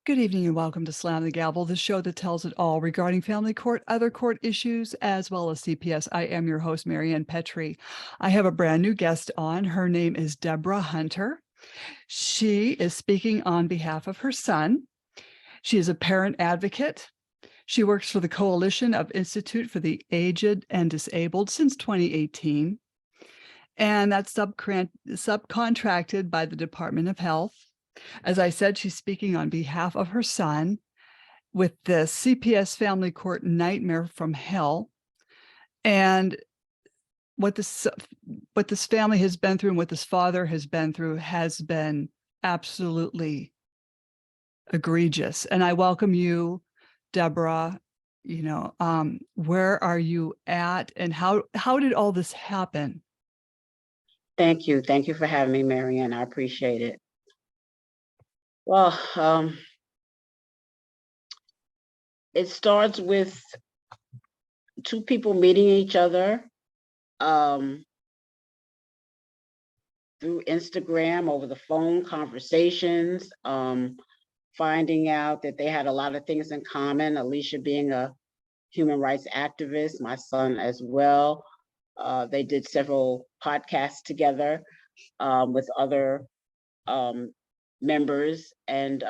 Good evening and welcome to Slam the Gavel, the show that tells it all regarding family court, other court issues, as well as CPS. I am your host, Marianne Petrie. I have a brand new guest on. Her name is Deborah Hunter. She is speaking on behalf of her son. She is a parent advocate. She works for the Coalition of Institute for the Aged and Disabled since 2018. And that's subcontracted by the Department of Health. As I said, she's speaking on behalf of her son with the CPS family court nightmare from hell. And what this family has been through and what this father has been through has been absolutely egregious. And I welcome you, Deborah. Where are you at and how did all this happen? Thank you. Thank you for having me, Marianne. I appreciate it. Well, it starts with two people meeting each other through Instagram, over the phone, conversations, finding out that they had a lot of things in common. Alicia being a human rights activist, my son as well. They did several podcasts together with other members, and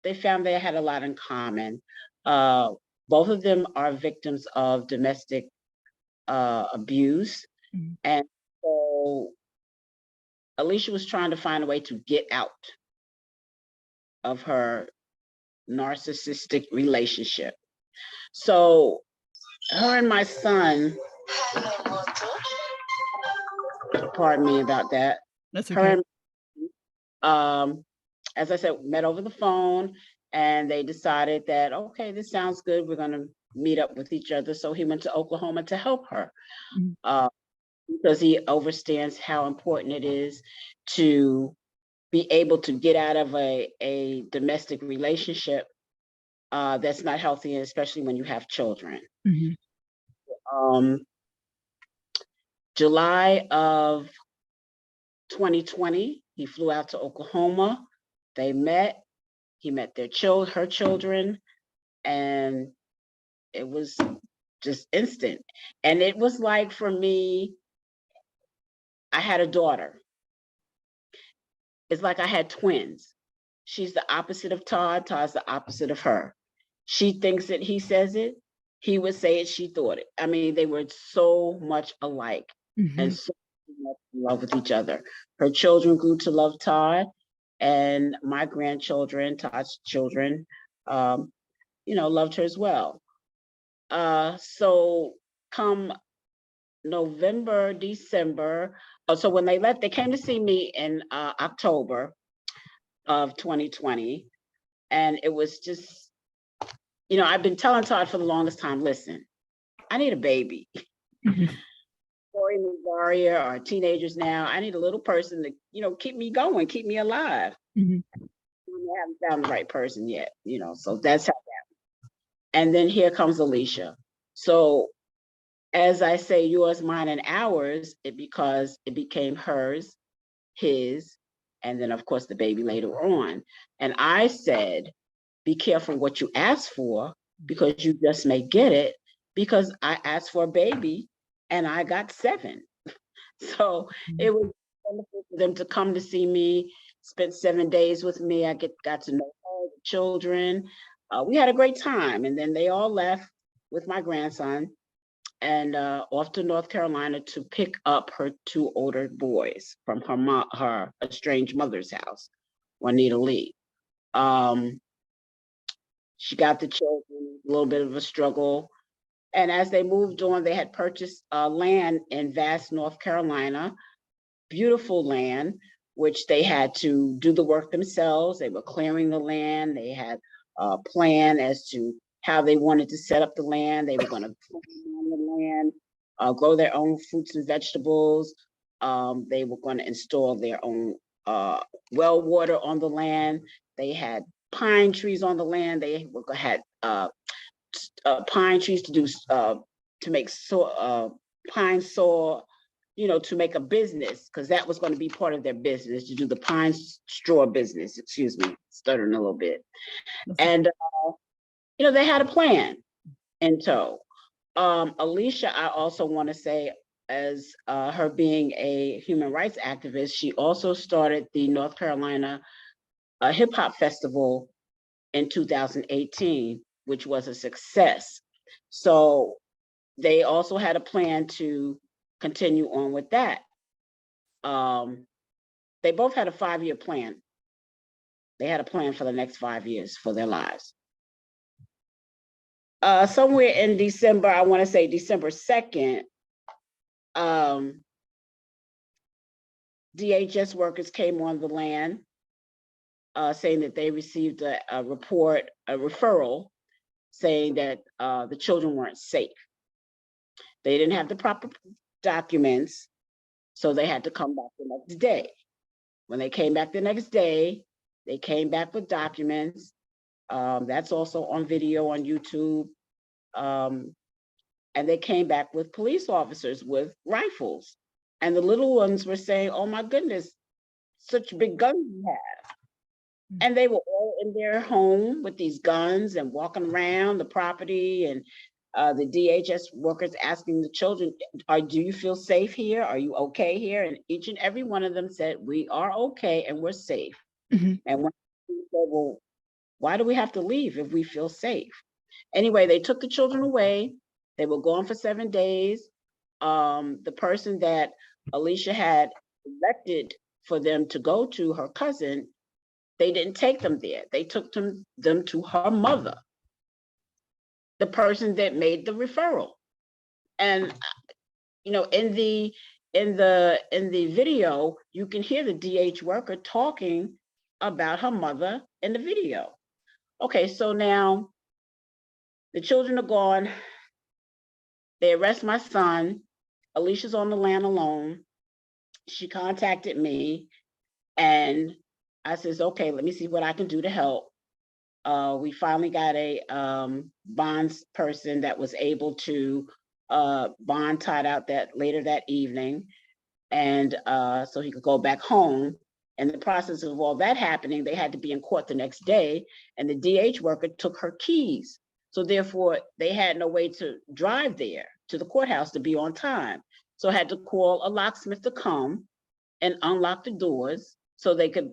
they found they had a lot in common. Both of them are victims of domestic abuse. Mhm. And so Alicia was trying to find a way to get out of her narcissistic relationship. So her and my son, pardon me about that. That's Her okay. and as I said, met over the phone, and they decided that, okay, this sounds good. We're going to meet up with each other. So he went to Oklahoma to help her Mhm. because he understands how important it is to be able to get out of a domestic relationship that's not healthy, especially when you have children. Mhm. July of 2020, he flew out to Oklahoma. They met. He met her children, and it was just instant. And it was like, for me, I had a daughter. It's like I had twins. She's the opposite of Todd. Todd's the opposite of her. She thinks it, he says it. He would say it, she thought it. I mean, they were so much alike and Mhm. so much in love with each other. Her children grew to love Todd, and my grandchildren, Todd's children, loved her as well. So come November, December. So when they left, they came to see me in October of 2020. And it was just, I've been telling Todd for the longest time, listen, I need a baby. Mhm. Corey and Zaria are teenagers now. I need a little person to, keep me going, keep me alive. Mhm. I haven't found the right person yet, so that's how that. And then here comes Alicia. So as I say, yours, mine, and ours, because it became hers, his, and then of course the baby later on. And I said, be careful what you ask for, because you just may get it, because I asked for a baby and I got 7. So it was wonderful for them to come to see me, spent 7 days with me. I got to know all the children. We had a great time. And then they all left with my grandson and off to North Carolina to pick up her 2 older boys from her estranged mother's house, Juanita Lee. She got the children, a little bit of a struggle. And as they moved on, they had purchased land in vast North Carolina, beautiful land, which they had to do the work themselves. They were clearing the land. They had a plan as to how they wanted to set up the land. They were going to plant on the land, grow their own fruits and vegetables. They were going to install their own well water on the land. They had pine trees on the land. They had pine trees to do to make pine saw to make a business, because that was going to be part of their business, to do the pine straw business. Excuse me, stuttering a little bit. And, they had a plan in tow. Alicia, I also want to say, as her being a human rights activist, she also started the North Carolina Hip Hop Festival in 2018, which was a success. So they also had a plan to continue on with that. They both had a 5-year plan. They had a plan for the next 5 years for their lives. Somewhere in December, I want to say December 2nd, DHS workers came on the land saying that they received a referral saying that the children weren't safe. They didn't have the proper documents, so they had to come back the next day. When they came back the next day, they came back with documents. That's also on video on YouTube. And they came back with police officers with rifles. And the little ones were saying, oh my goodness, such big guns you have. And they were all in their home with these guns and walking around the property, and the DHS workers asking the children, do you feel safe here? Are you okay here? And each and every one of them said, we are okay and we're safe. And when they said, well, why do we have to leave if we feel safe? Anyway, they took the children away. They were gone for 7 days. The person that Alicia had elected for them to go to, her cousin, they didn't take them there. They took them to her mother, the person that made the referral. And in the video, you can hear the DH worker talking about her mother in the video. Okay, so now the children are gone. They arrest my son. Alicia's on the land alone. She contacted me, and I says, okay, let me see what I can do to help. We finally got a bonds person that was able to bond tied out later that evening, and so he could go back home. In the process of all that happening, they had to be in court the next day, and the DH worker took her keys. So therefore, they had no way to drive there to the courthouse to be on time. So I had to call a locksmith to come and unlock the doors so they could,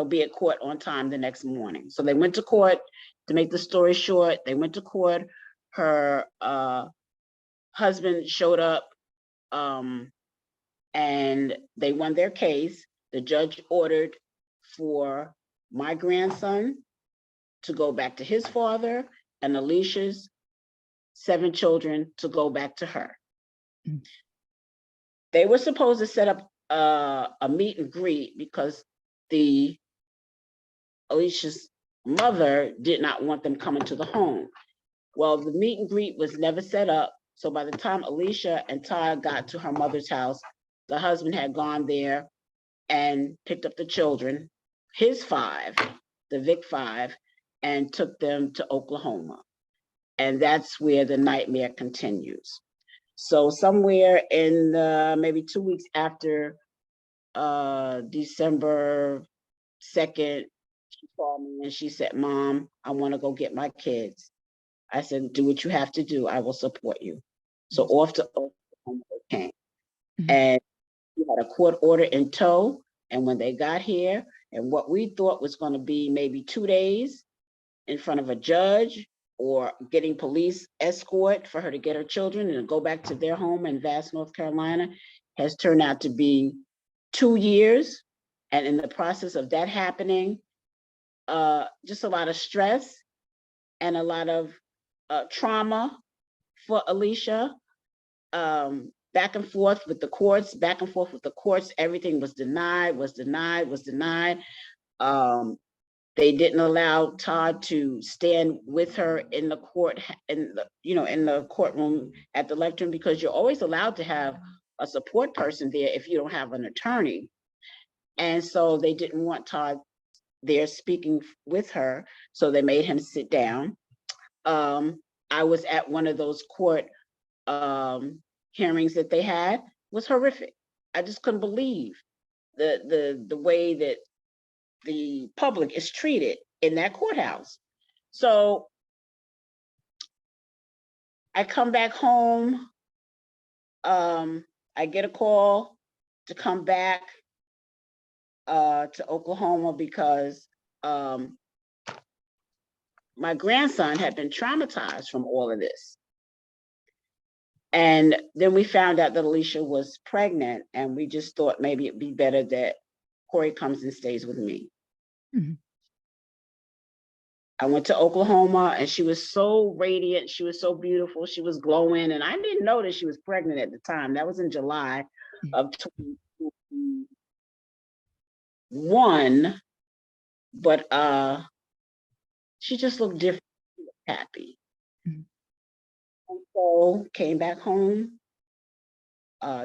be at court on time the next morning. So they went to court. To make the story short, they went to court. Her husband showed up, and they won their case. The judge ordered for my grandson to go back to his father, and Alicia's 7 children to go back to her. They were supposed to set up a meet and greet because Alicia's mother did not want them coming to the home. Well, the meet and greet was never set up. So by the time Alicia and Todd got to her mother's house, the husband had gone there and picked up the children, his 5, the Vic 5, and took them to Oklahoma. And that's where the nightmare continues. So somewhere in maybe 2 weeks after December 2nd, she called me and she said, Mom, I want to go get my kids. I said, do what you have to do. I will support you. So off to Oklahoma they came. And we had a court order in tow. And when they got here, and what we thought was going to be maybe 2 days in front of a judge or getting police escort for her to get her children and go back to their home in Vass, North Carolina, has turned out to be 2 years. And in the process of that happening, just a lot of stress and a lot of trauma for Alicia. Back and forth with the courts, everything was denied. They didn't allow Todd to stand with her in the court, in the courtroom at the lectern, because you're always allowed to have a support person there if you don't have an attorney. And so they didn't want Todd there speaking with her, so they made him sit down. I was at one of those court hearings that they had. It was horrific. just couldn't believe the way that the public is treated in that courthouse. So I come back home. I get a call to come back to Oklahoma because my grandson had been traumatized from all of this. And then we found out that Alicia was pregnant, and we just thought maybe it'd be better that Corey comes and stays with me. Mm-hmm. I went to Oklahoma, and she was so radiant. She was so beautiful. She was glowing, and I didn't know that she was pregnant at the time. That was in July of 2021, but she just looked different, happy. Mm-hmm. And so came back home,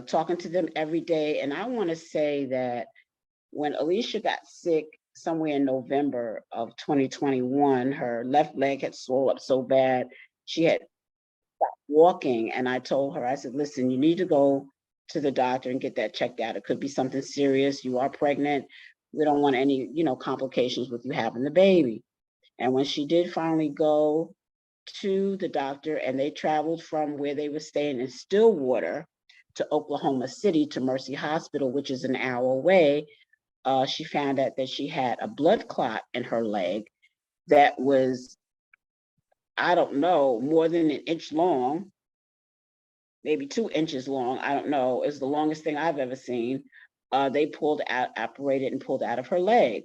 talking to them every day. And I want to say that when Alicia got sick somewhere in November of 2021, her left leg had swelled up so bad, she had stopped walking. And I told her, I said, listen, you need to go to the doctor and get that checked out. It could be something serious. You are pregnant. We don't want any, complications with you having the baby. And when she did finally go to the doctor, and they traveled from where they were staying in Stillwater to Oklahoma City to Mercy Hospital, which is an hour away, she found out that she had a blood clot in her leg that was, I don't know, more than an inch long, maybe 2 inches long. I don't know. It's the longest thing I've ever seen. They pulled out, operated and pulled out of her leg.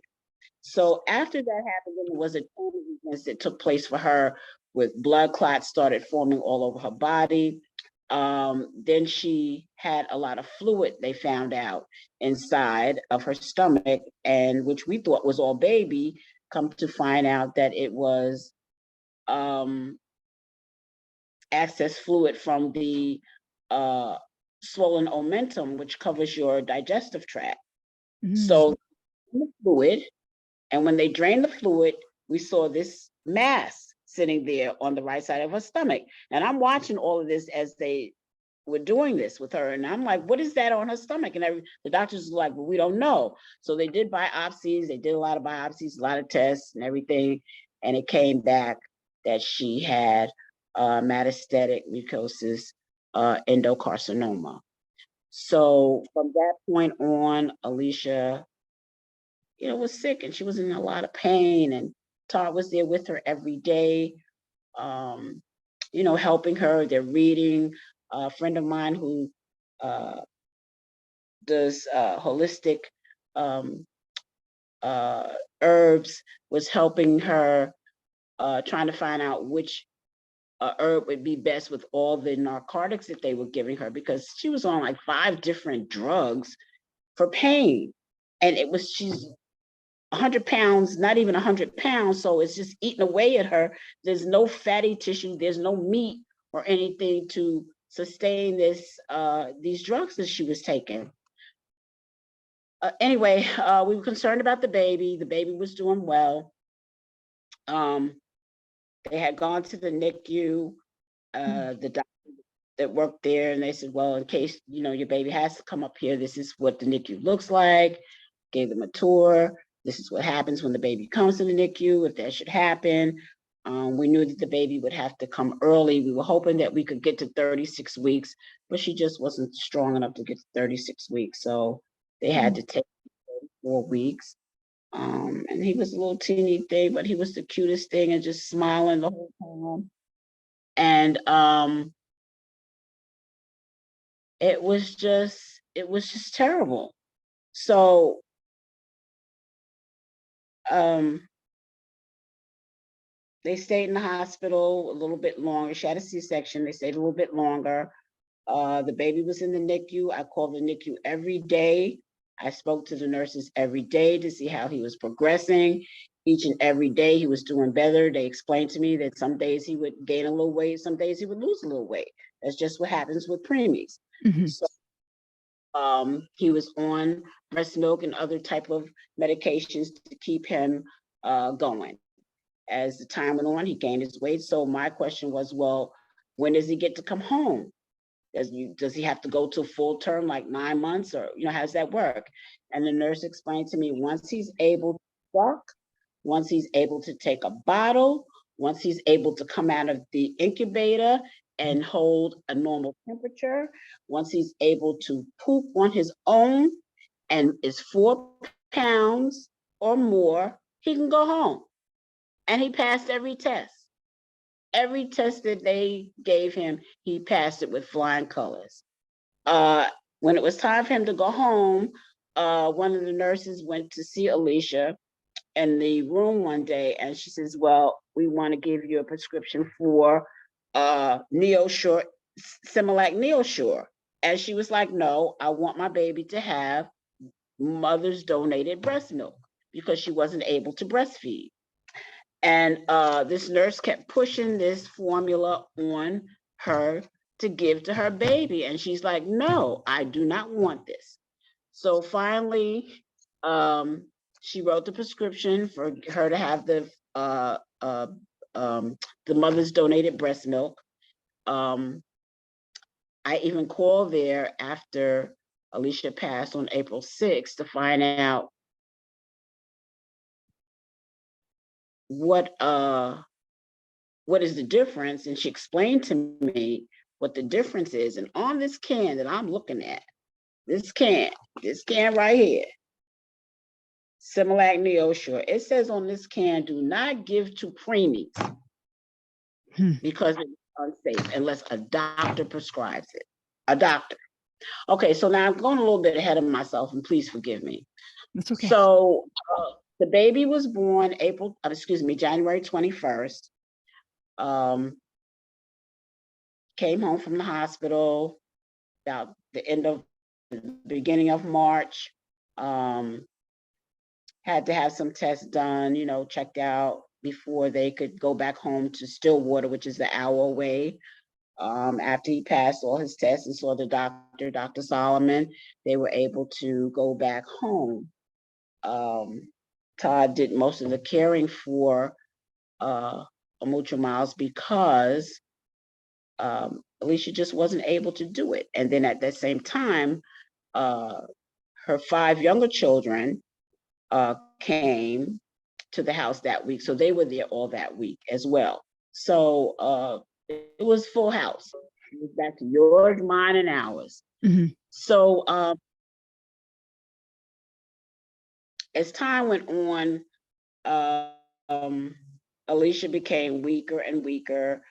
So after that happened, there was a chain of events that took place for her, with blood clots started forming all over her body. Then she had a lot of fluid, they found out, inside of her stomach, and which we thought was all baby, come to find out that it was excess fluid from the swollen omentum, which covers your digestive tract. Mm-hmm. So the fluid, and when they drained the fluid, we saw this mass sitting there on the right side of her stomach. And I'm watching all of this as they were doing this with her. And I'm like, what is that on her stomach? And the doctors were like, well, we don't know. So they did biopsies. They did a lot of biopsies, a lot of tests and everything. And it came back that she had metastatic mucosis endocarcinoma. So from that point on, Alicia, was sick, and she was in a lot of pain, and Todd was there with her every day, helping her. They're reading. A friend of mine who does holistic herbs was helping her, trying to find out which herb would be best with all the narcotics that they were giving her, because she was on like 5 different drugs for pain. And she's 100 pounds, not even 100 pounds. So it's just eating away at her. There's no fatty tissue. There's no meat or anything to sustain these drugs that she was taking. Anyway, we were concerned about the baby. The baby was doing well. They had gone to the NICU, the doctor that worked there, and they said, well, in case, your baby has to come up here, this is what the NICU looks like. Gave them a tour. This is what happens when the baby comes to the NICU, if that should happen. We knew that the baby would have to come early. We were hoping that we could get to 36 weeks, but she just wasn't strong enough to get to 36 weeks. So they had to take 4 weeks. And he was a little teeny thing, but he was the cutest thing, and just smiling the whole time. And it was just terrible. So they stayed in the hospital a little bit longer. She had a C-section. They stayed a little bit longer. The baby was in the NICU. I called the NICU every day. I spoke to the nurses every day to see how he was progressing. Each and every day he was doing better. They explained to me that some days he would gain a little weight, some days he would lose a little weight. That's just what happens with preemies. Mm-hmm. So he was on breast milk and other type of medications to keep him going. As the time went on, he gained his weight. So my question was, well, when does he get to come home? Does he have to go to full term, like 9 months, or how does that work? And the nurse explained to me, once he's able to walk, once he's able to take a bottle, once he's able to come out of the incubator and hold a normal temperature, once he's able to poop on his own and is 4 pounds or more, he can go home. And he passed every test. Every test that they gave him, he passed it with flying colors. When it was time for him to go home, one of the nurses went to see Alicia in the room one day, and she says, well, we want to give you a prescription for Neosure, Similac Neosure. And she was like, no, I want my baby to have mother's donated breast milk because she wasn't able to breastfeed. And this nurse kept pushing this formula on her to give to her baby. And she's like, no, I do not want this. So finally, she wrote the prescription for her to have the mother's donated breast milk. I even called there after Alicia passed on April 6th to find out what is the difference, and she explained to me what the difference is. And on this can that I'm looking at, this can right here, Similac Neosure, it says on this can, do not give to preemies because it's unsafe unless a doctor prescribes it. A doctor. Okay, so now I'm going a little bit ahead of myself, and please forgive me. That's okay. So the baby was born January 21st. Came home from the hospital about the beginning of March. Had to have some tests done, checked out before they could go back home to Stillwater, which is an hour away. After he passed all his tests and saw the doctor, Dr. Solomon, they were able to go back home. Todd did most of the caring for Amutra Miles because Alicia just wasn't able to do it. And then at that same time, her 5 younger children came to the house that week. So they were there all that week as well. So it was full house. It was back to yours, mine, and ours. Mm-hmm. So as time went on, Alicia became weaker and weaker.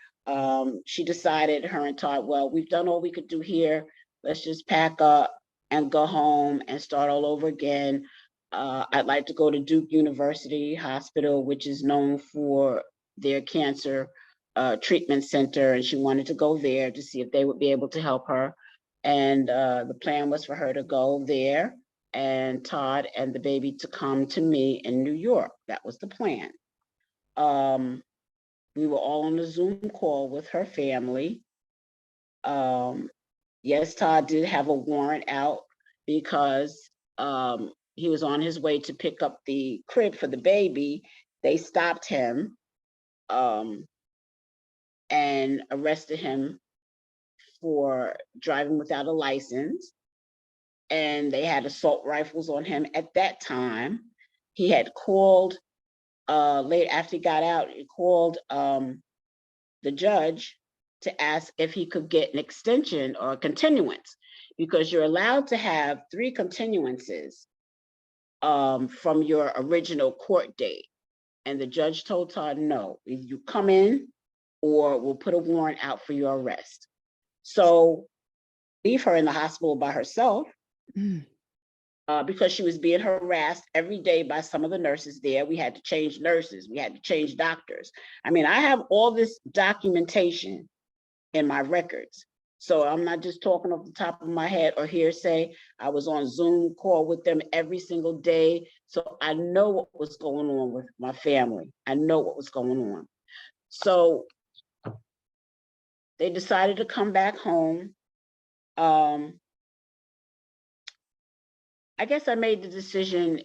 She decided, her and Todd, well, we've done all we could do here. Let's just pack up and go home and start all over again. I'd like to go to Duke University Hospital, which is known for their cancer treatment center. And she wanted to go there to see if they would be able to help her. And the plan was for her to go there and Todd and the baby to come to me in New York. That was the plan. We were all on a Zoom call with her family. Yes, Todd did have a warrant out because he was on his way to pick up the crib for the baby. They stopped him and arrested him for driving without a license. And they had assault rifles on him at that time. He had called late after he got out, he called the judge to ask if he could get an extension or a continuance, because you're allowed to have 3 continuances from your original court date. And the judge told Todd, no, either you come in or we'll put a warrant out for your arrest. So leave her in the hospital by herself. Because she was being harassed every day by some of the nurses there. We had to change nurses. We had to change doctors. I mean, I have all this documentation in my records. So I'm not just talking off the top of my head or hearsay. I was on Zoom call with them every single day. So I know what was going on with my family. I know what was going on. So they decided to come back home. I guess I made the decision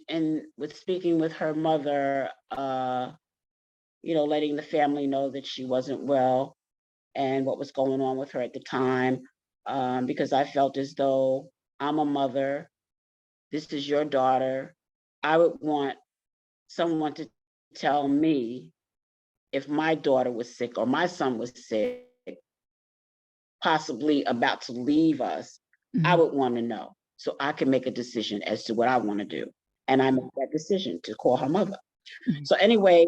with speaking with her mother, letting the family know that she wasn't well and what was going on with her at the time. because I felt as though I'm a mother. This is your daughter. I would want someone to tell me if my daughter was sick or my son was sick, possibly about to leave us. I Mhm. would want to know so I can make a decision as to what I want to do. And I made that decision to call her mother. Mhm. So anyway,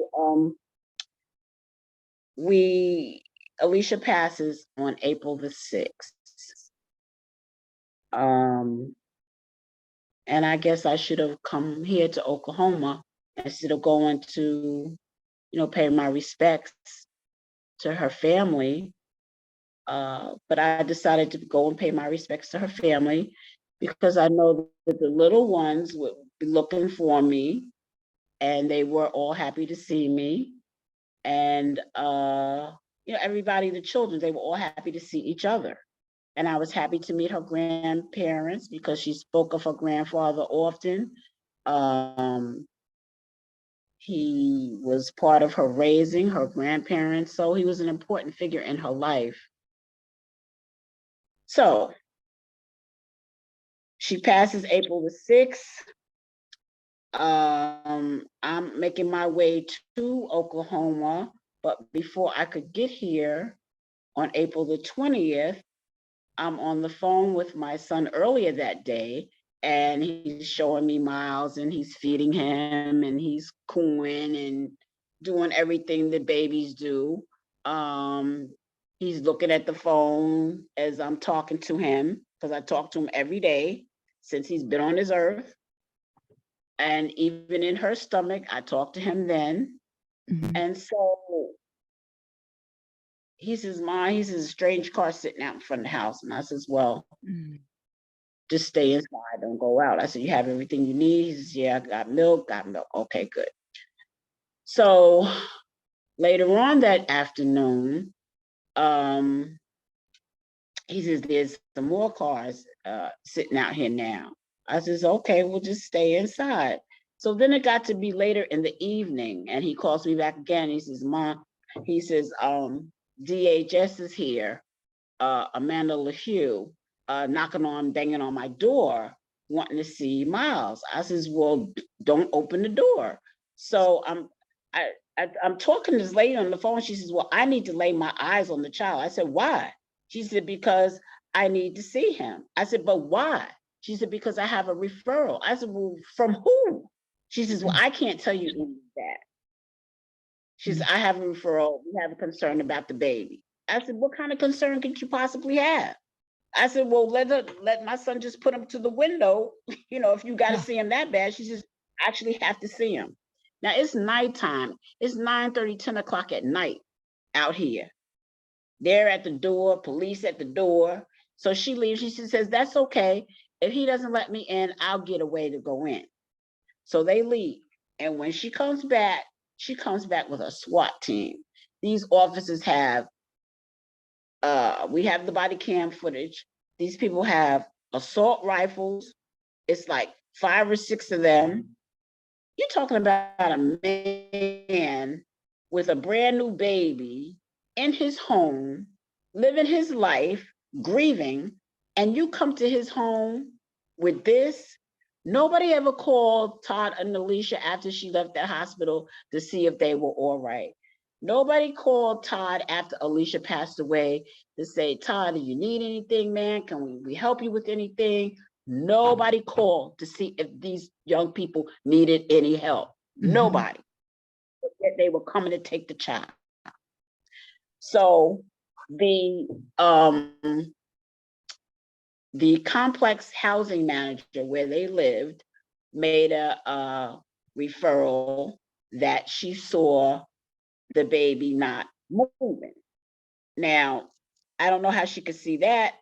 we Alicia passes on April the 6th. And I guess I should have come here to Oklahoma instead of going to, pay my respects to her family. But I decided to go and pay my respects to her family because I know that the little ones would be looking for me, and they were all happy to see me. And everybody, the children, they were all happy to see each other. And I was happy to meet her grandparents because she spoke of her grandfather often. Um, he was part of her raising, her grandparents, so he was an important figure in her life. So she passes April the 6th. I'm making my way to Oklahoma, but before I could get here on April the 20th, I'm on the phone with my son earlier that day, and he's showing me Miles, and he's feeding him, and he's cooing and doing everything that babies do. He's looking at the phone as I'm talking to him, because I talk to him every day since he's been on this earth. And even in her stomach, I talked to him then. Mhm. And so he says, "Ma," he says, "a strange car sitting out in front of the house." And I says, "Well, Mhm. just stay inside, don't go out." I said, "You have everything you need?" He says, "Yeah, I got milk, got milk." Okay, good. So later on that afternoon, um, he says, "There's some more cars sitting out here now." I says, "Okay, we'll just stay inside." So then it got to be later in the evening, and he calls me back again. He says, "Mom," he says, "DHS is here, Amanda LaHue, knocking on, banging on my door, wanting to see Miles." I says, "Well, don't open the door." So I'm talking to this lady on the phone. She says, "Well, I need to lay my eyes on the child." I said, "Why?" She said, "Because I need to see him." I said, "But why?" She said, "Because I have a referral." I said, "Well, from who?" She says, "Well, I can't tell you any of that." She says, Mhm. "I have a referral. We have a concern about the baby." I said, "What kind of concern could you possibly have?" I said, "Well, let my son just put him to the window, if you got to Yeah. see him that bad." She says, "I actually have to see him." Now it's nighttime. It's 9:30, 10 o'clock at night out here. They're at the door, police at the door. So she leaves. She says, "That's okay. If he doesn't let me in, I'll get a way to go in." So they leave. And when she comes back with a SWAT team. These officers have we have the body cam footage. These people have assault rifles. It's like 5 or 6 of them. You're talking about a man with a brand new baby in his home, living his life, grieving, and you come to his home with this. Nobody ever called Todd and Alicia after she left the hospital to see if they were all right. Nobody called Todd after Alicia passed away to say, "Todd, do you need anything, man? Can we help you with anything?" Nobody called to see if these young people needed any help. Mhm. Nobody. Yet they were coming to take the child. So the um the complex housing manager where they lived made a referral that she saw the baby not moving. Now, I don't know how she could see that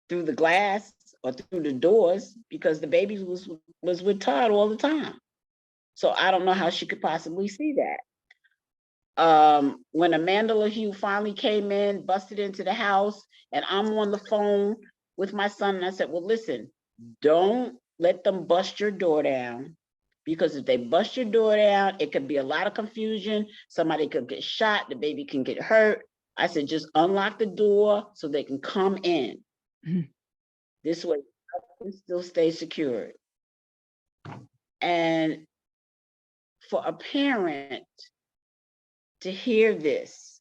through the glass or through the doors because the baby was with Todd all the time. So I don't know how she could possibly see that. When Amanda LaHue finally came in, busted into the house, and I'm on the phone with my son, and I said, "Well, listen, don't let them bust your door down, because if they bust your door down, it could be a lot of confusion. Somebody could get shot, the baby can get hurt." I said, "Just unlock the door so they can come in." Mhm. This way, nothing still stays secured. And for a parent to hear this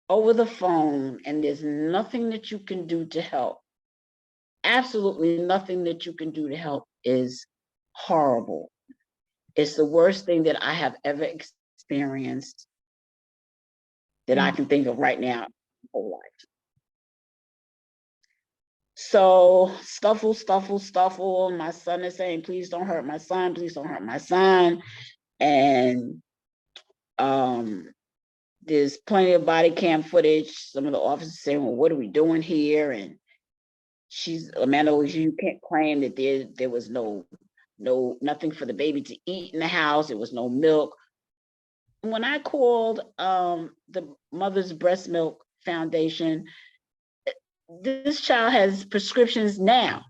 over the phone, and there's nothing that you can do to help, absolutely nothing that you can do to help, is horrible. It's the worst thing that I have ever experienced that I can think of right now in my whole life. So stuffle. My son is saying, please don't hurt my son, please don't hurt my son. And there's plenty of body cam footage. Some of the officers saying, well, what are we doing here? And Amanda, you can't claim that there was nothing for the baby to eat in the house. There was no milk. When I called the Mother's Breast Milk Foundation, this child has prescriptions now.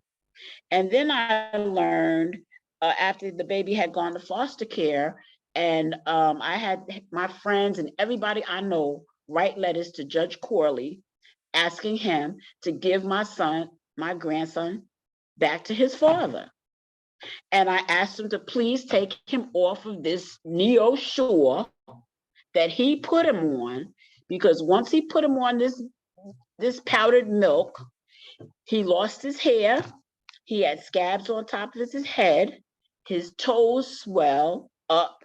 And then I learned after the baby had gone to foster care, and I had my friends and everybody I know write letters to Judge Corley asking him to give my grandson, back to his father. And I asked him to please take him off of this Neo Shore that he put him on, because once he put him on this powdered milk, he lost his hair. He had scabs on top of his head. His toes swell up.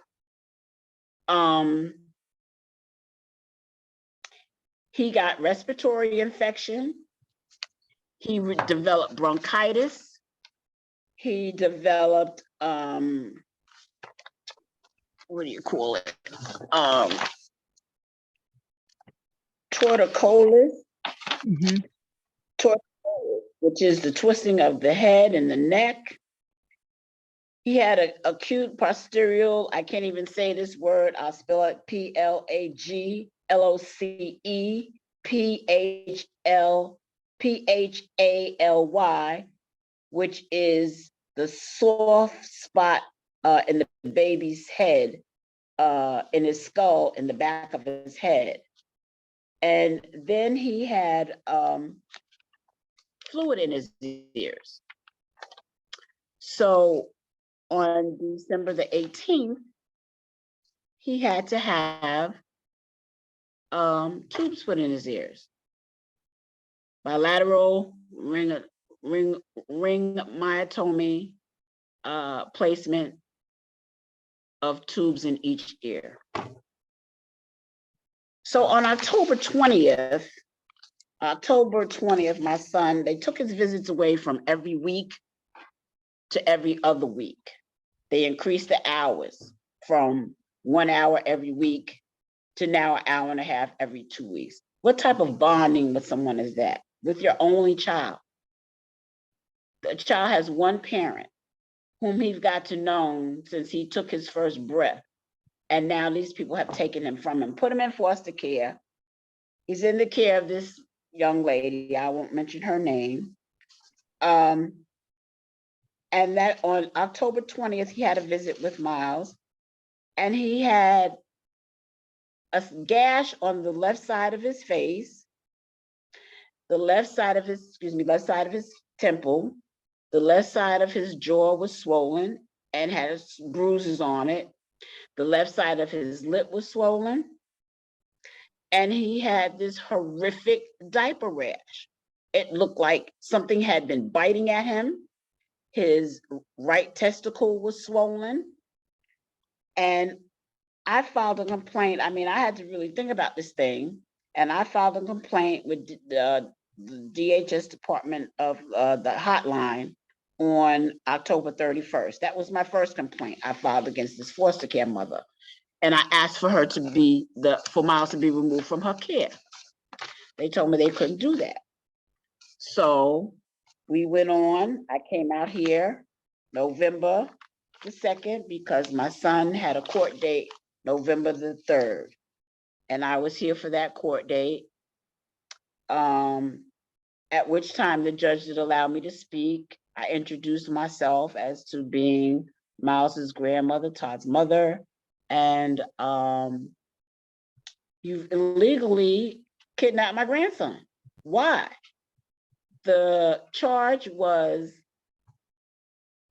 He got respiratory infection. He developed bronchitis. He developed, what do you call it? Torticollis. Mhm. Torticollis, which is the twisting of the head and the neck. He had an acute posterior, I can't even say this word, I'll spell it PLAGLOCE which is the soft spot in the baby's head, in his skull, in the back of his head. And then he had fluid in his ears. So on December the 18th, he had to have tubes put in his ears. Bilateral ring myotomy placement of tubes in each ear. So on October 20th, my son, they took his visits away from every week to every other week. They increased the hours from 1 hour every week to now an hour and a half every 2 weeks. What type of bonding with someone is that? With your only child. The child has one parent whom he's got to know since he took his first breath. And now these people have taken him from him, put him in foster care. He's in the care of this young lady. I won't mention her name. And that on October 20th, he had a visit with Miles, and he had a gash on the left side of his face, the left side of his temple, the left side of his jaw was swollen and had bruises on it. The left side of his lip was swollen. And he had this horrific diaper rash. It looked like something had been biting at him. His right testicle was swollen. And I filed a complaint. I mean, I had to really think about this thing. And I filed a complaint with the DHS Department of the hotline on October 31st. That was my first complaint I filed against this foster care mother. And I asked for her for Miles to be removed from her care. They told me they couldn't do that. So we went on. I came out here November the 2nd because my son had a court date November the 3rd. And I was here for that court date. At which time the judge did allow me to speak. I introduced myself as to being Miles's grandmother, Todd's mother. And you've illegally kidnapped my grandson. Why? The charge was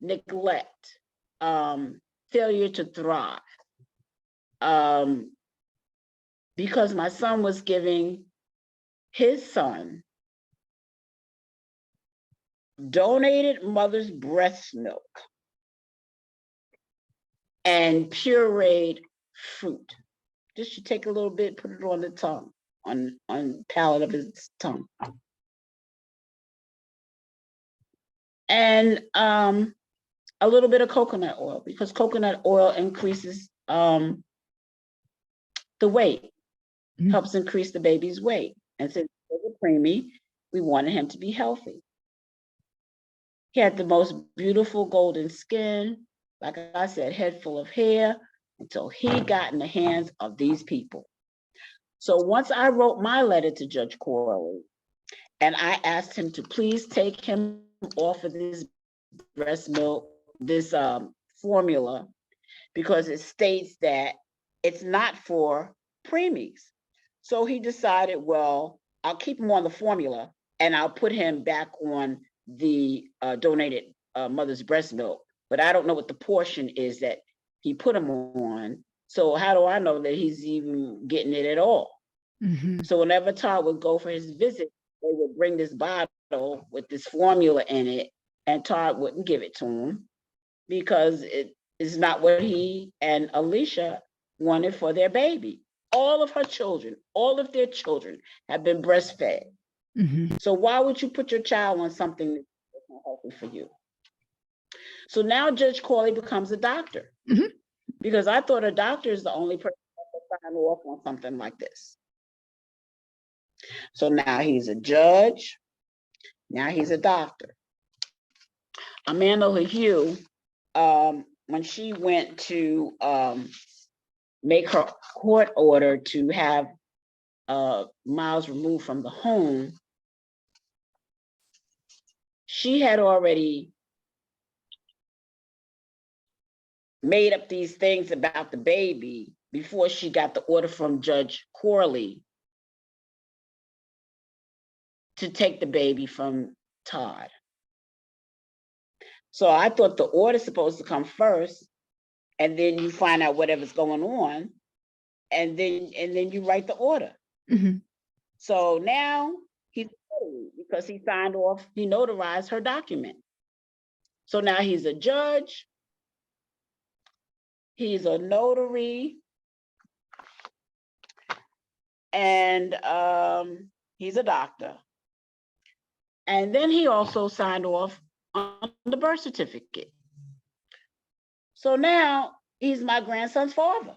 neglect, failure to thrive, because my son was giving his son donated mother's breast milk and pureed fruit. Just should take a little bit, put it on the tongue, on palate of his tongue. And a little bit of coconut oil, because coconut oil increases the weight, helps increase the baby's weight. And since he was a preemie, we wanted him to be healthy. He had the most beautiful golden skin, like I said, head full of hair, until he got in the hands of these people. So once I wrote my letter to Judge Corley, and I asked him to please take him off of this breast milk, this formula, because it states that it's not for preemies. So he decided, well, I'll keep him on the formula and I'll put him back on the donated mother's breast milk, but I don't know what the portion is that he put him on. So how do I know that he's even getting it at all? Mm-hmm. So whenever Todd would go for his visit, they would bring this bottle with this formula in it, and Todd wouldn't give it to him because it is not what he and Alicia wanted for their baby. All of her children, all of their children have been breastfed. Mm-hmm. So why would you put your child on something that's not healthy for you? So now Judge Corley becomes a doctor, mm-hmm. because I thought a doctor is the only person that can sign off on something like this. So now he's a judge. Now he's a doctor. Amanda LaHue, when she went to make her court order to have Miles removed from the home, she had already made up these things about the baby before she got the order from Judge Corley to take the baby from Todd. So I thought the order's supposed to come first, and then you find out whatever's going on, and then you write the order. Mm-hmm. So now he's because he signed off, he notarized her document. So now he's a judge, he's a notary, and he's a doctor. And then he also signed off on the birth certificate. So now he's my grandson's father.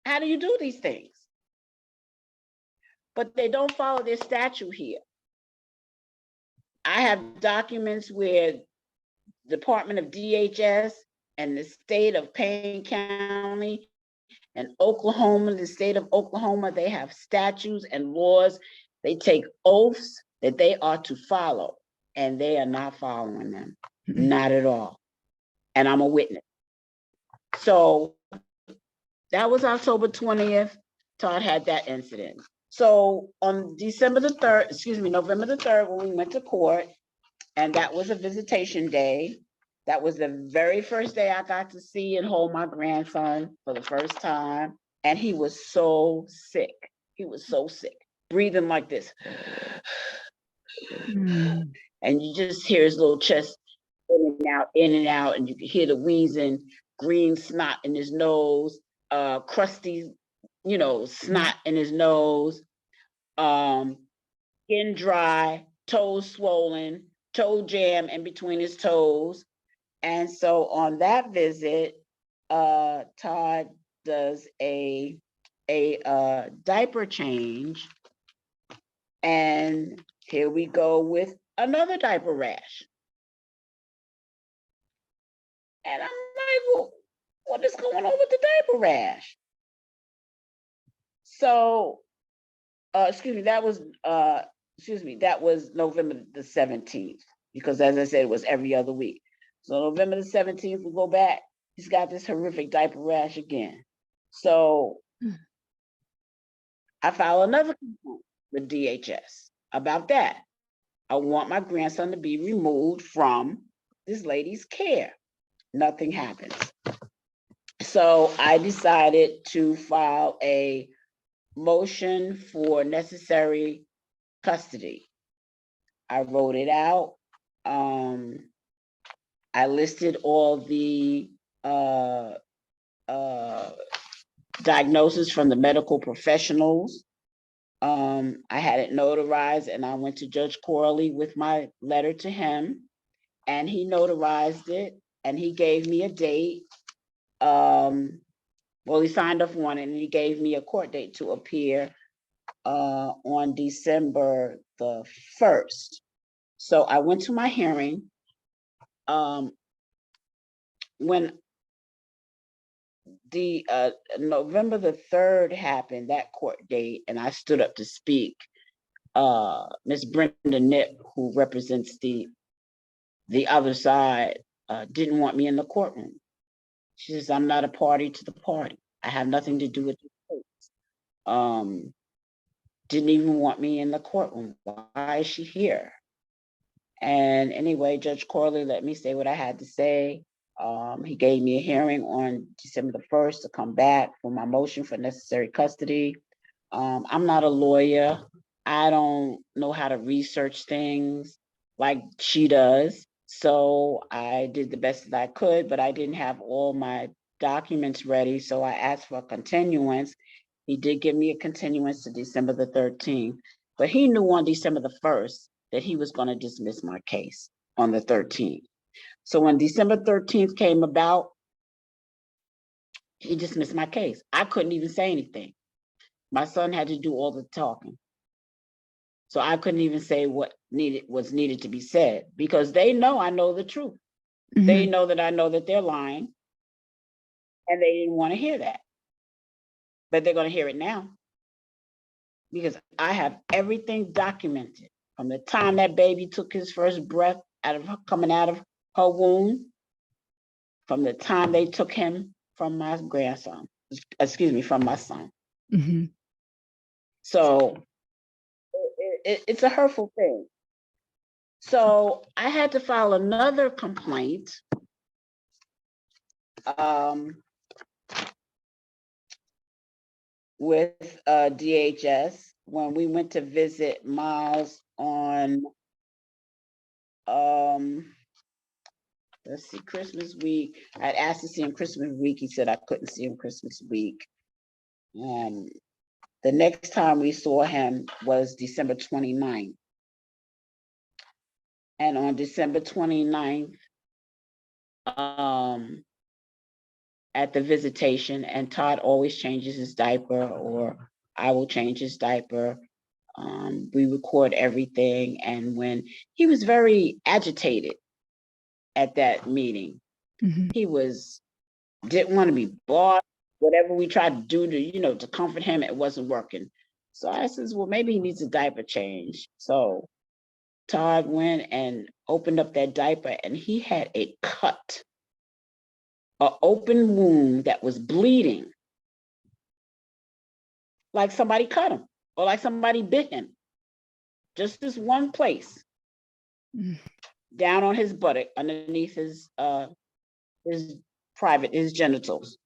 How do you do these things? But they don't follow their statute here. I have documents where Department of DHS and the state of Payne County and Oklahoma, the state of Oklahoma, they have statutes and laws. They take oaths that they are to follow, and they are not following them, not at all. And I'm a witness. So that was October 20th. Todd had that incident. So on November the 3rd, when we went to court, and that was a visitation day. That was the very first day I got to see and hold my grandson for the first time. And he was so sick. He was so sick, breathing like this. And you just hear his little chest in and out, and you can hear the wheezing, green snot in his nose, crusty, snot in his nose, skin dry, toes swollen, toe jam in between his toes. And so on that visit, Todd does a diaper change, and here we go with another diaper rash. And I'm like, well, what is going on with the diaper rash? So, that was November the 17th, because as I said, it was every other week. So November the 17th, we go back, he's got this horrific diaper rash again. So I file another complaint with DHS about that. I want my grandson to be removed from this lady's care. Nothing happens. So I decided to file a motion for necessary custody. I wrote it out. I listed all the diagnosis from the medical professionals. I had it notarized, and I went to Judge Corley with my letter to him, and he notarized it, and he gave me a date. Well, he signed off on it, and he gave me a court date to appear on December the 1st. So I went to my hearing. When the November the 3rd happened, that court date, and I stood up to speak, Miss Brenda Nip, who represents the other side, didn't want me in the courtroom. She says, I'm not a party to the party. I have nothing to do with this case. Didn't even want me in the courtroom. Why is she here? And anyway, Judge Corley let me say what I had to say. He gave me a hearing on December the 1st to come back for my motion for necessary custody. I'm not a lawyer. I don't know how to research things like she does. So I did the best that I could, but I didn't have all my documents ready. So I asked for a continuance. He did give me a continuance to December the 13th, but he knew on December the 1st that he was going to dismiss my case on the 13th. So when December 13th came about, he dismissed my case. I couldn't even say anything. My son had to do all the talking. So I couldn't even say what was needed to be said, because they know I know the truth. Mm-hmm. They know that I know that they're lying, and they didn't want to hear that. But they're going to hear it now, because I have everything documented from the time that baby took his first breath coming out of her womb, from the time they took him from my grandson, from my son. Mm-hmm. So it's a hurtful thing. So I had to file another complaint with DHS when we went to visit Miles on let's see, Christmas week. I'd asked to see him Christmas week. He said I couldn't see him Christmas week. The next time we saw him was December 29th. And on December 29th, at the visitation, and Todd always changes his diaper, or I will change his diaper. We record everything. And when he was very agitated at that meeting, Mm-hmm. he didn't want to be bought. Whatever we tried to do to comfort him, it wasn't working. So I says, well, maybe he needs a diaper change. So Todd went and opened up that diaper, and he had a cut, an open wound that was bleeding, like somebody cut him or like somebody bit him. Just this one place, down on his buttock, underneath his genitals.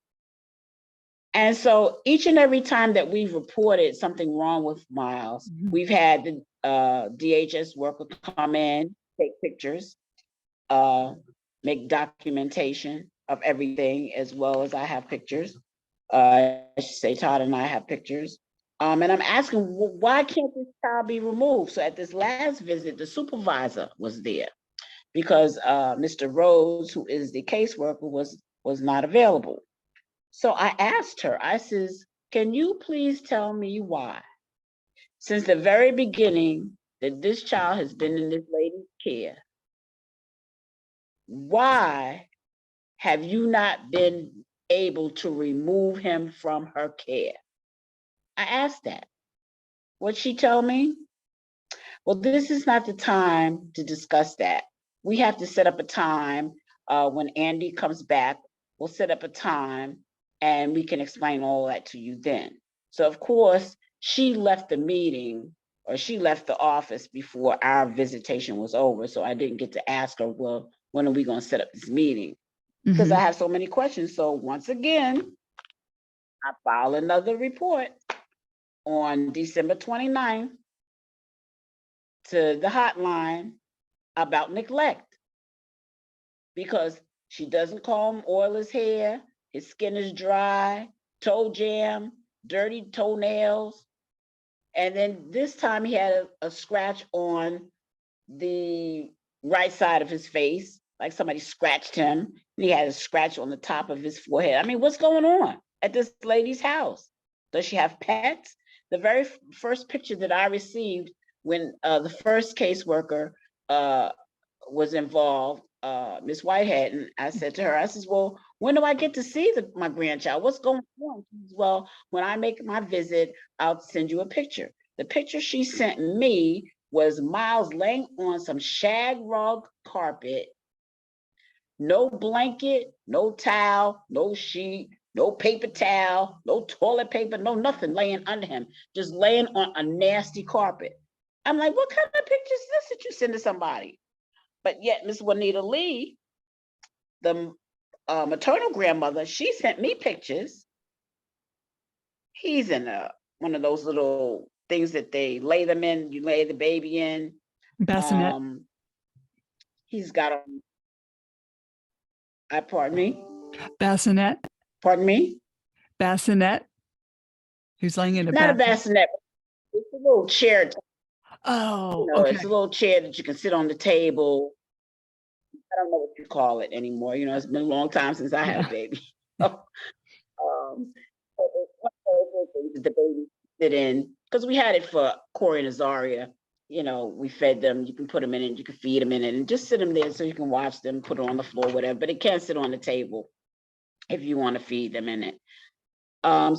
And so each and every time that we've reported something wrong with Miles, we've had the DHS worker come in, take pictures, make documentation of everything, as well as I have pictures. I should say Todd and I have pictures. And I'm asking, why can't this child be removed? So at this last visit, the supervisor was there, because Mr. Rhodes, who is the caseworker, was not available. So I asked her, I says, can you please tell me why, since the very beginning that this child has been in this lady's care, why have you not been able to remove him from her care? I asked that. What'd she tell me? Well, this is not the time to discuss that. We have to set up a time when Andy comes back. We'll set up a time and we can explain all that to you then. So of course, she left the meeting, or she left the office before our visitation was over. So I didn't get to ask her, well, when are we going to set up this meeting? Because I have so many questions. So once again, I filed another report on December 29th to the hotline about neglect, because she doesn't comb, oil his hair, his skin is dry, toe jam, dirty toenails. And then this time he had a scratch on the right side of his face, like somebody scratched him. And he had a scratch on the top of his forehead. I mean, what's going on at this lady's house? Does she have pets? The very first picture that I received when the first caseworker was involved, Miss Whitehead, and I said to her, I says, well, when do I get to see my grandchild? What's going on? She says, well, when I make my visit, I'll send you a picture. The picture she sent me was Miles laying on some shag rug carpet, no blanket, no towel, no sheet, no paper towel, no toilet paper, no nothing laying under him, just laying on a nasty carpet. I'm like, what kind of picture is this that you send to somebody? But yet Miss Juanita Lee, the maternal grandmother, she sent me pictures. He's in one of those little things that they lay them in, you lay the baby in. Bassinet. He's got pardon me? Bassinet. Pardon me? Bassinet. He's laying in a Not a bassinet. It's a little chair. Oh, okay. It's a little chair that you can sit on the table. I don't know what you call it anymore. It's been a long time since I had a baby. The baby sit in, because we had it for Corey and Azaria. We fed them. You can put them in it. You can feed them in it, and just sit them there so you can watch them. Put it on the floor, whatever. But it can't sit on the table if you want to feed them in it.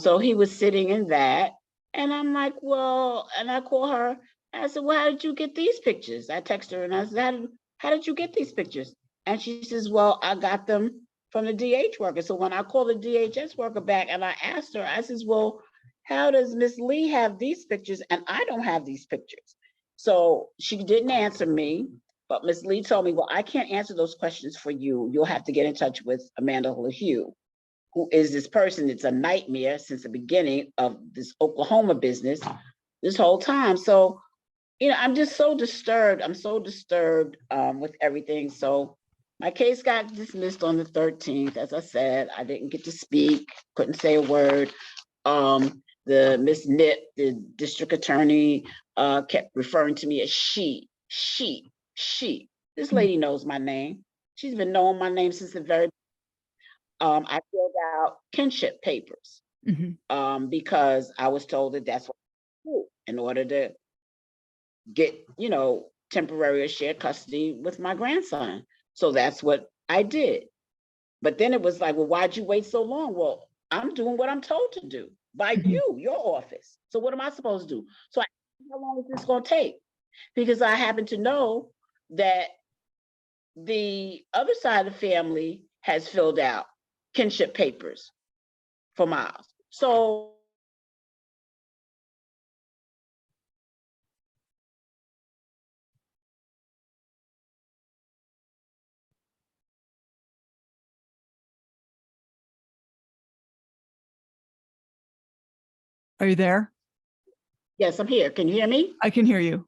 So he was sitting in that, and I'm like, well, and I call her. I said, well, how did you get these pictures? I text her and I said, how did you get these pictures? And she says, well, I got them from the DH worker. So when I called the DHS worker back and I asked her, I says, well, how does Miss Lee have these pictures and I don't have these pictures? So she didn't answer me, but Miss Lee told me, well, I can't answer those questions for you. You'll have to get in touch with Amanda LaHue, who is this person that's a nightmare since the beginning of this Oklahoma business this whole time. So, I'm just so disturbed. I'm so disturbed with everything. So my case got dismissed on the 13th. As I said, I didn't get to speak, couldn't say a word. The Miss Nip, the district attorney, kept referring to me as she. This lady knows my name. She's been knowing my name since the very I filled out kinship papers because I was told that that's what I do in order to get, temporary or shared custody with my grandson. So that's what I did. But then it was like, well, why'd you wait so long? Well, I'm doing what I'm told to do by you, your office. So what am I supposed to do? So how long is this going to take? Because I happen to know that the other side of the family has filled out kinship papers for Miles. So Are you there? yes, I'm here. Can you hear me? I can hear you.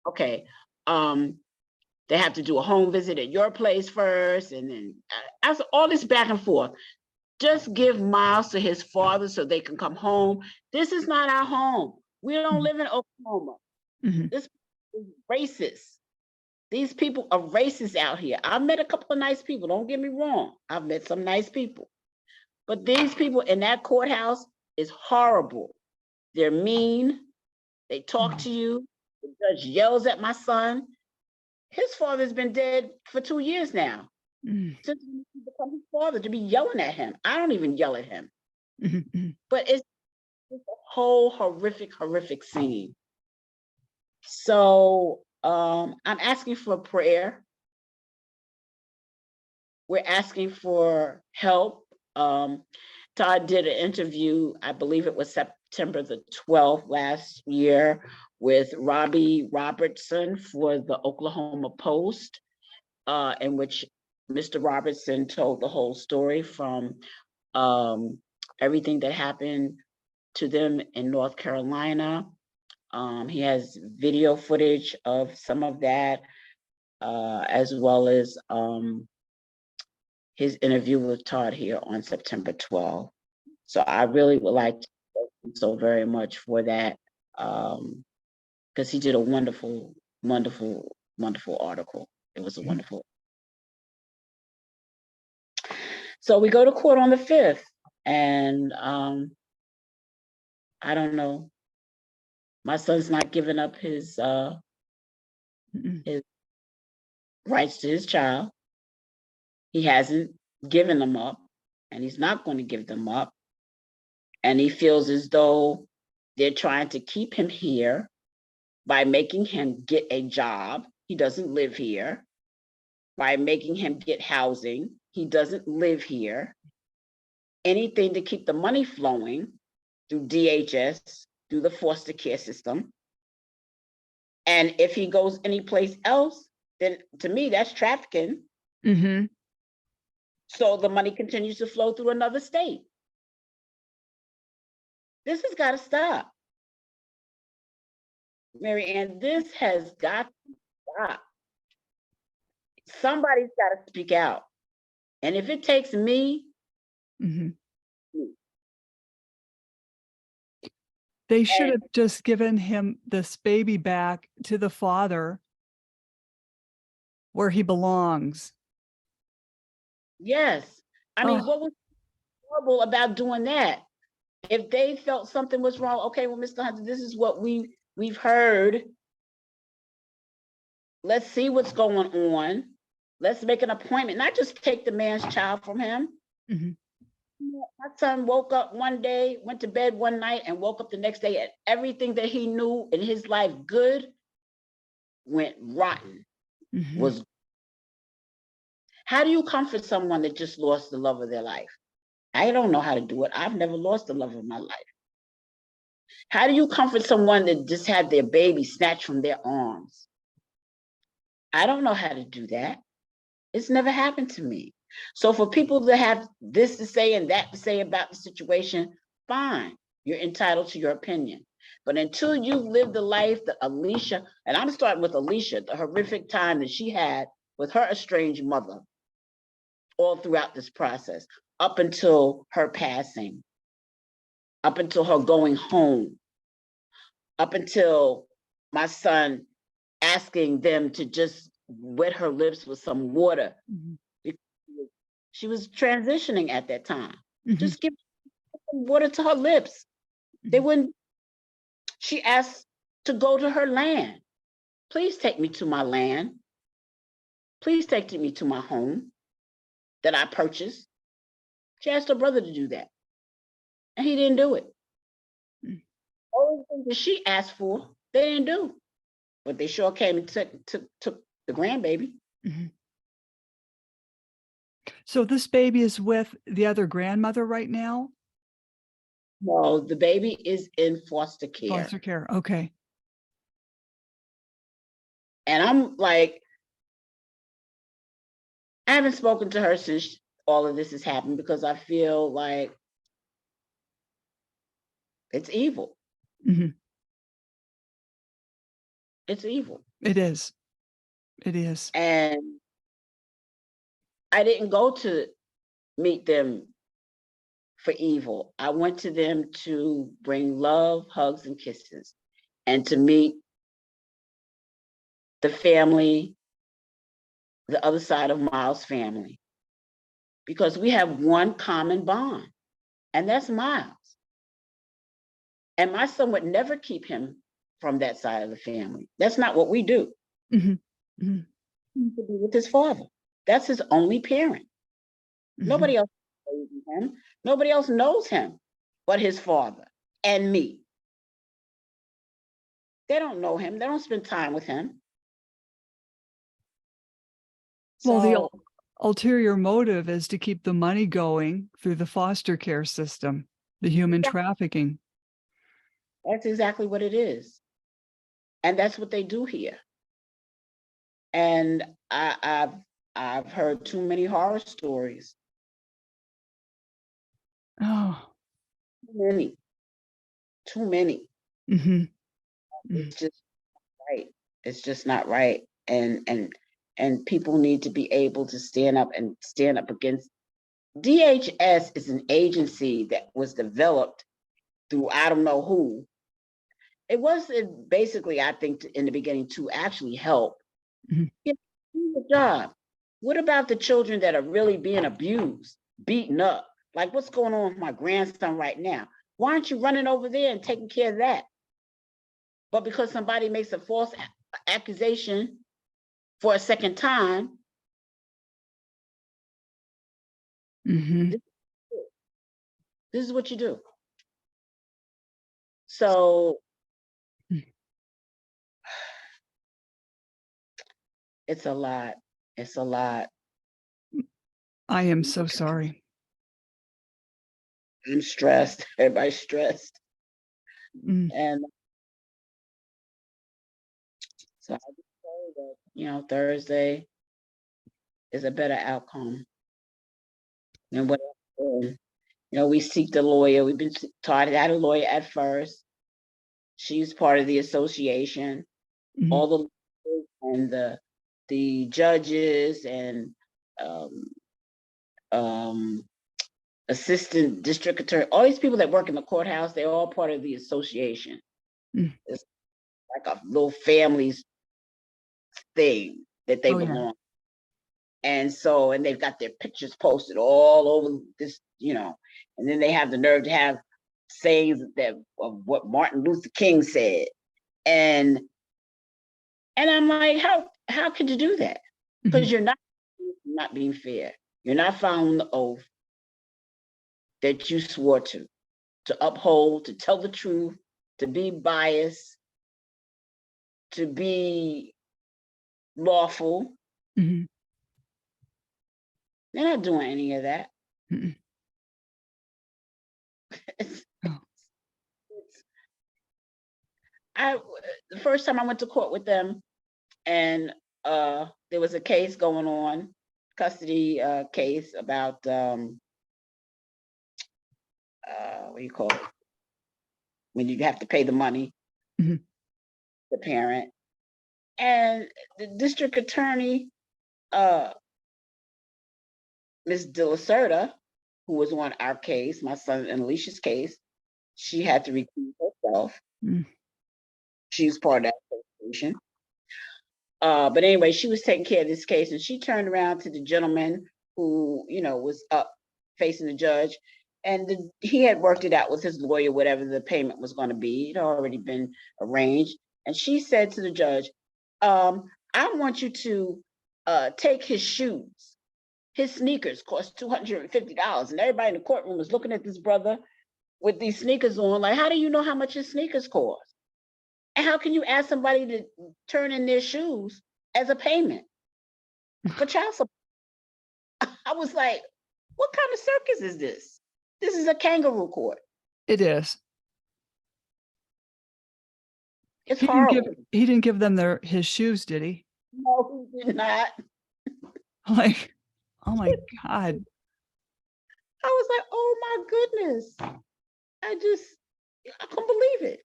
Okay. They have to do a home visit at your place first, and then after all this back and forth. Just give Miles to his father so they can come home. This is not our home. We don't live in Oklahoma. This is racist. These people are racist out here. I've met a couple of nice people. Don't get me wrong. I've met some nice people. But these people in that courthouse is horrible. They're mean. They talk to you. The judge yells at my son. His father's been dead for 2 years now. Since he become his father, to be yelling at him. I don't even yell at him. But it's a whole horrific scene. So I'm asking for prayer. We're asking for help. Todd did an interview, I believe it was September the 12th last year, with Robbie Robertson for the Oklahoma Post, in which Mr. Robertson told the whole story from everything that happened to them in North Carolina. He has video footage of some of that, as well as his interview with Todd here on September 12th. So I really would like to thank him so very much for that, because he did a wonderful, wonderful, wonderful article. It was a wonderful. So we go to court on the 5th, and I don't know. My son's not giving up his rights to his child. He hasn't given them up, and he's not going to give them up. And he feels as though they're trying to keep him here by making him get a job. He doesn't live here. By making him get housing. He doesn't live here. Anything to keep the money flowing through DHS, through the foster care system. And if he goes anyplace else, then to me, that's trafficking. Mm-hmm. So the money continues to flow through another state. This has got to stop. Mary Ann, this has got to stop. Somebody's got to speak out. And if it takes me, they should have just given him this baby back to the father where he belongs. Yes. I mean, what was horrible about doing that? If they felt something was wrong, okay, well, Mr. Hunter, this is what we've heard. Let's see what's going on. Let's make an appointment, not just take the man's child from him. My son woke up one day, went to bed one night, and woke up the next day, and everything that he knew in his life good went rotten. How do you comfort someone that just lost the love of their life? I don't know how to do it. I've never lost the love of my life. How do you comfort someone that just had their baby snatched from their arms? I don't know how to do that. It's never happened to me. So for people that have this to say and that to say about the situation, fine, you're entitled to your opinion. But until you've lived the life that Alicia, and I'm starting with Alicia, the horrific time that she had with her estranged mother all throughout this process, up until her passing, up until her going home, up until my son asking them to just wet her lips with some water. She was transitioning at that time. Just give some water to her lips. They wouldn't. She asked to go to her land. Please take me to my land. Please take me to my home that I purchased. She asked her brother to do that, and he didn't do it. All the things that she asked for, they didn't do. But they sure came and took the grandbaby. So this baby is with the other grandmother right now? No, the baby is in foster care. Foster care, okay. And I'm like, I haven't spoken to her since all of this has happened because I feel like it's evil. It's evil. It is. It is. And I didn't go to meet them for evil. I went to them to bring love, hugs, and kisses, and to meet the family, the other side of Miles' family, because we have one common bond, and that's Miles. And my son would never keep him from that side of the family. That's not what we do. He to be with his father. That's his only parent. Nobody else knows him. Nobody else knows him but his father and me. They don't know him. They don't spend time with him. Well, So ulterior motive is to keep the money going through the foster care system, the human trafficking. That's exactly what it is. And that's what they do here. And I've heard too many horror stories. Oh. Too many. Mm-hmm. It's just right. It's just not right. And people need to be able to stand up against. DHS is an agency that was developed through I don't know who. It was basically, I think, in the beginning to actually help. Mm-hmm. Do the job. What about the children that are really being abused, beaten up? Like what's going on with my grandson right now? Why aren't you running over there and taking care of that? But because somebody makes a false accusation for a second time, Mm-hmm. this is what you do. So it's a lot. It's a lot. I am so sorry. I'm stressed. Everybody's stressed. Mm. And so I just say that, you know, Thursday is a better outcome than what, you know, we seek the lawyer. We've been taught that a lawyer at first. She's part of the association. Mm-hmm. All the and the judges and assistant district attorney, all these people that work in the courthouse, they're all part of the association. Mm. It's like a little family's thing that they belong. And so, and they've got their pictures posted all over this, you know, and then they have the nerve to have sayings that of what Martin Luther King said. And I'm like, how could you do that? Because you're not being fair. You're not following the oath that you swore to uphold, to tell the truth, to be biased, to be lawful. Mm-hmm. They're not doing any of that. Mm-hmm. The first time I went to court with them, and there was a case going on, custody case about what do you call it? When you have to pay the money, Mm-hmm. the parent. And the district attorney, Ms. De La Cerda, who was on our case, my son and Alicia's case, she had to recuse herself. Mm-hmm. She was part of that association. But anyway, she was taking care of this case, and she turned around to the gentleman who, you know, was up facing the judge, and he had worked it out with his lawyer, whatever the payment was going to be. It had already been arranged. And she said to the judge, I want you to take his shoes. His sneakers cost $250. And everybody in the courtroom was looking at this brother with these sneakers on, like, how do you know how much his sneakers cost? And how can you ask somebody to turn in their shoes as a payment for child support? I was like, what kind of circus is this? This is a kangaroo court. It is. It's horrible. He didn't give them his shoes, did he? No, he did not. Like, oh my God. I was like, oh my goodness. I couldn't believe it.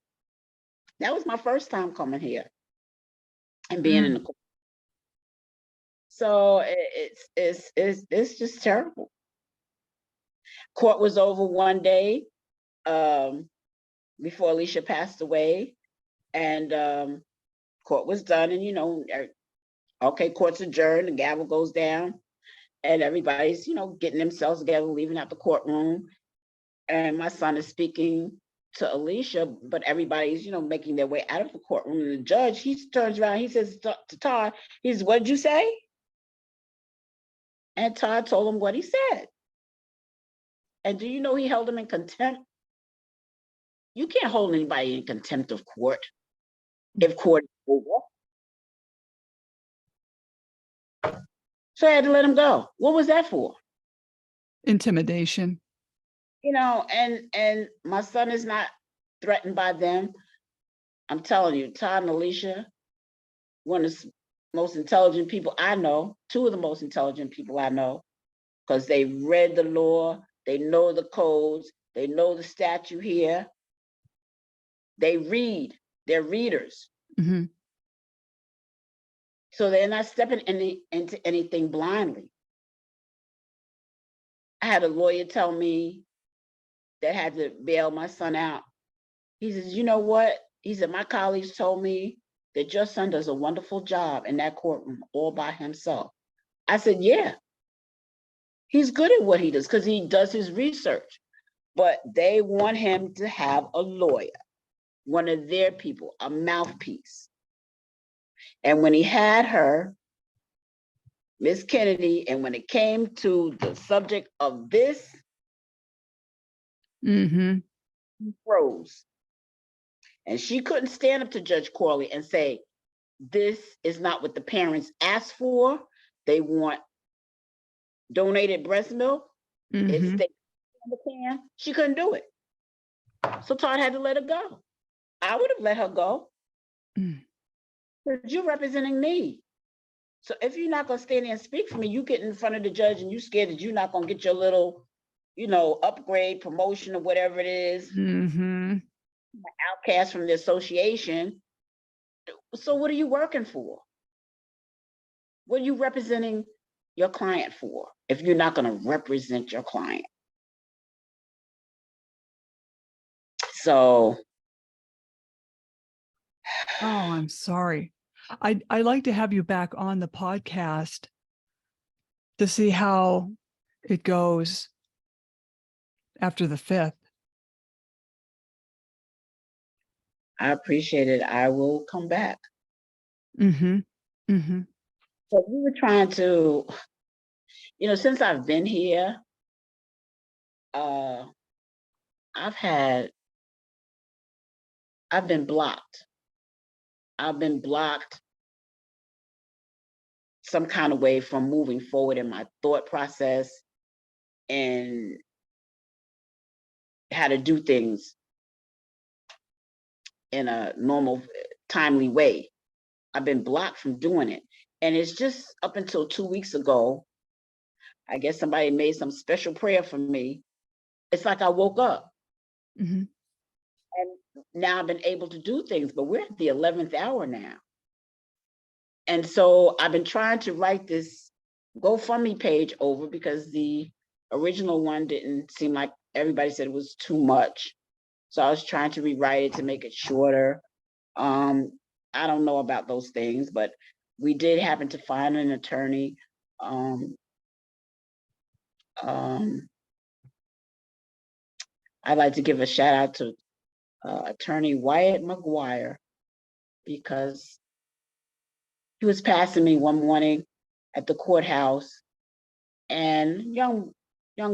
That was my first time coming here and being in the court. So it's just terrible. Court was over one day before Alicia passed away, and court was done, and you know, okay, court's adjourned, the gavel goes down, and everybody's, you know, getting themselves together, leaving out the courtroom, and my son is speaking to Alicia, but everybody's, you know, making their way out of the courtroom, and the judge, he turns around, he says to Todd, he says, what did you say? And Todd told him what he said. And do you know he held him in contempt? You can't hold anybody in contempt of court if court is over. So I had to let him go. What was that for? Intimidation. And my son is not threatened by them. I'm telling you, Todd and Alicia, one of the most intelligent people I know, two of the most intelligent people I know, because they read the law, they know the codes, they know the statute here. They read, they're readers. Mm-hmm. So they're not stepping into anything blindly. I had a lawyer tell me that had to bail my son out. He says, you know what? He said, my colleagues told me that your son does a wonderful job in that courtroom all by himself. I said, yeah, he's good at what he does because he does his research. But they want him to have a lawyer, one of their people, a mouthpiece. And when he had her, Miss Kennedy, and when it came to the subject of this, Mm-hmm. he froze. And she couldn't stand up to Judge Corley and say, this is not what the parents asked for. They want donated breast milk. Mm-hmm. It's stayed in the can. She couldn't do it. So Todd had to let her go. I would have let her go. But you're representing me. So if you're not going to stand there and speak for me, you get in front of the judge and you scared that you're not going to get your little, upgrade, promotion, or whatever it is. Mm-hmm. Outcast from the association. So what are you working for? What are you representing your client for if you're not going to represent your client? So. Oh, I'm sorry. I'd like to have you back on the podcast to see how it goes after the 5th. I appreciate it. I will come back. Mm-hmm. Mm-hmm. So we were trying to, since I've been here, I've been blocked. I've been blocked some kind of way from moving forward in my thought process and how to do things in a normal, timely way. I've been blocked from doing it. And it's just up until 2 weeks ago, I guess somebody made some special prayer for me. It's like I woke up. Mm-hmm. And now I've been able to do things, but we're at the 11th hour now. And so I've been trying to write this GoFundMe page over because the original one didn't seem like everybody said it was too much. So I was trying to rewrite it to make it shorter. I don't know about those things, but we did happen to find an attorney. I'd like to give a shout out to attorney Wyatt McGuire because he was passing me one morning at the courthouse, and young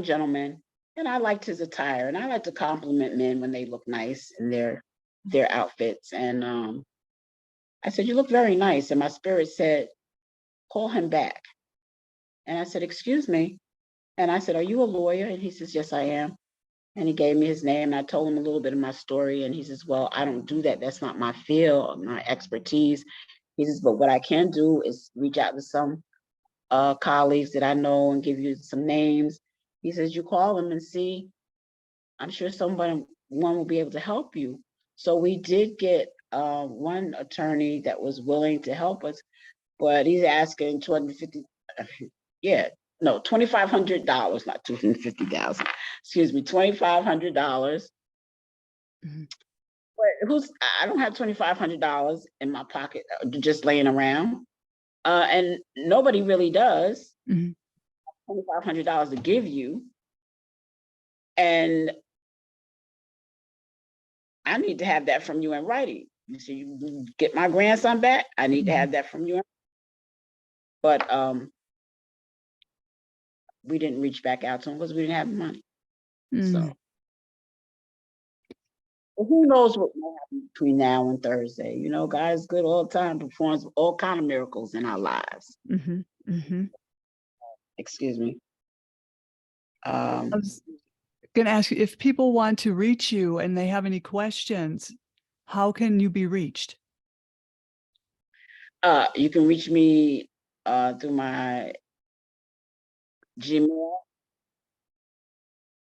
gentleman, and I liked his attire, and I like to compliment men when they look nice in their outfits. And I said, "You look very nice." And my spirit said, "Call him back." And I said, "Excuse me." And I said, "Are you a lawyer?" And he says, "Yes, I am." And he gave me his name, and I told him a little bit of my story. And he says, "Well, I don't do that. That's not my field, my expertise." He says, "But what I can do is reach out to some colleagues that I know and give you some names." He says, "You call them and see. I'm sure one will be able to help you." So we did get one attorney that was willing to help us, but he's asking $250. Yeah, no, $2,500, not 250,000. Excuse me, $2,500. Mm-hmm. But I don't have $2,500 in my pocket just laying around, and nobody really does. Mm-hmm. $2,500 to give you, and I need to have that from you in writing. So you get my grandson back, I need to have that from you. But we didn't reach back out to him because we didn't have the money. So who knows what will happen between now and Thursday? God is good all the time, performs all kind of miracles in our lives. Mm-hmm. Mm-hmm. excuse me. I was going to ask you, if people want to reach you and they have any questions, how can you be reached? You can reach me through my Gmail,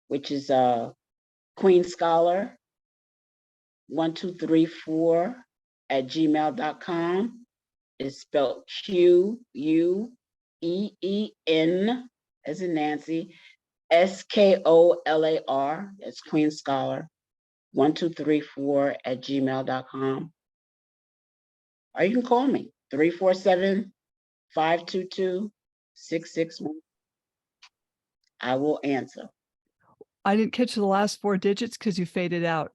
which is Queen Scholar 1234@gmail.com. It's spelled QUEEN as in Nancy, SKOLAR. That's Queen Scholar 1234@gmail.com. Or you can call me 347-522-6661. I will answer. I didn't catch the last 4 digits because you faded out.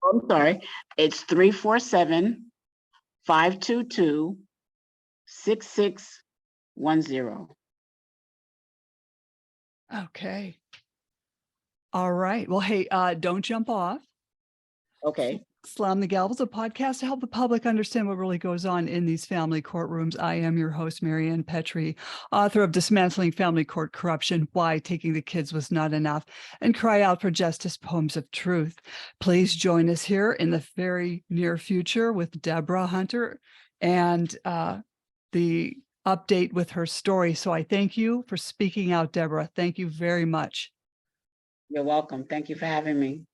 I'm sorry. It's 347-522-6610. Okay. All right. Well, hey, don't jump off. Okay. Slam the Gavel is a podcast to help the public understand what really goes on in these family courtrooms. I am your host, Marianne Petrie, author of Dismantling Family Court Corruption, Why Taking the Kids Was Not Enough, and Cry Out for Justice, Poems of Truth. Please join us here in the very near future with Deborah Hunter and the update with her story. So I thank you for speaking out, Deborah. Thank you very much. You're welcome. Thank you for having me.